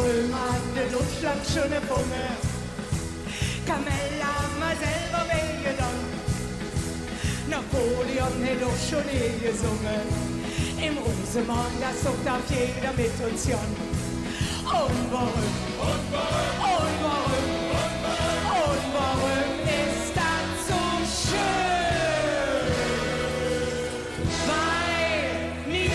warum hat der Deutschland schon erfunden? Kamel haben wir selber wehgenommen. Napoleon hat doch schon gesungen. Im Rosenmann, das sucht auf jeder mit uns Jan. Und warum? Und warum? Und warum? Und warum ist das so schön? Weil wir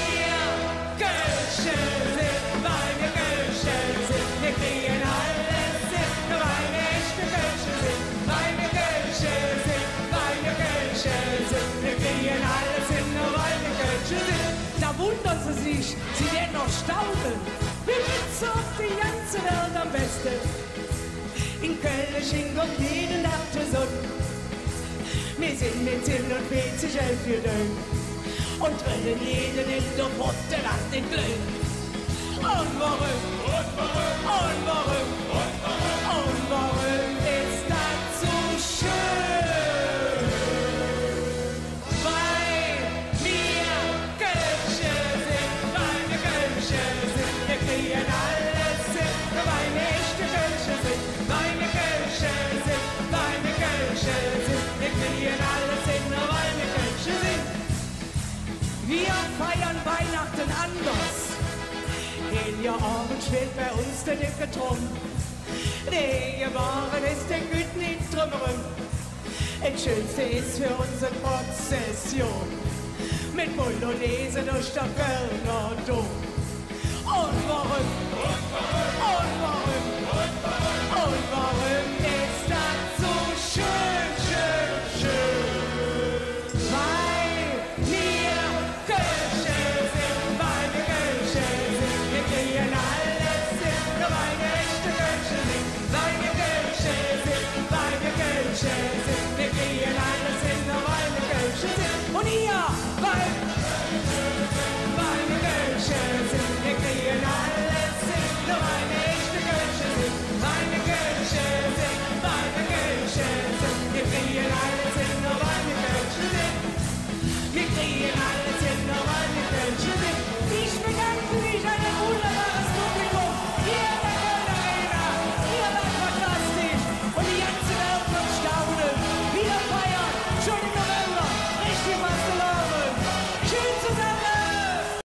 Kölsche sind, weil wir Kölsche sind. Wir kriegen alles hin, weil wir echte Kölsche sind. Weil wir Kölsche sind, weil wir Kölsche sind. Wir kriegen alles hin, weil wir Kölsche sind. Da wundern sie sich, sie werden noch staunen. Wir wissen auf die ganze Welt am besten. In Köln schien Gott jeden Tag der Sonne. Wir sind mit 10 und 40 11 gedöhnt und drillen jeden in der Potte nach den Glühen. Und warum? Und warum? Und warum? Und warum? Und warum ist das so schön? Weil wir Kölsche sind, weil wir Kölsche sind. Wir kriegen alles hin, weil wir echte Kölsche sind. Weil wir Kölsche sind, weil wir Kölsche sind. Wir kriegen alles hin, weil wir Kölsche sind. Wir feiern Weihnachten anders. In Jahr Abend schwebt bei uns der dicke Drum. Nee, geworden ist der Güt nicht drumherum. Das Schönste ist für unsere Prozession mit Bolognese durch der Kölner Dom. Und warum? Und warum?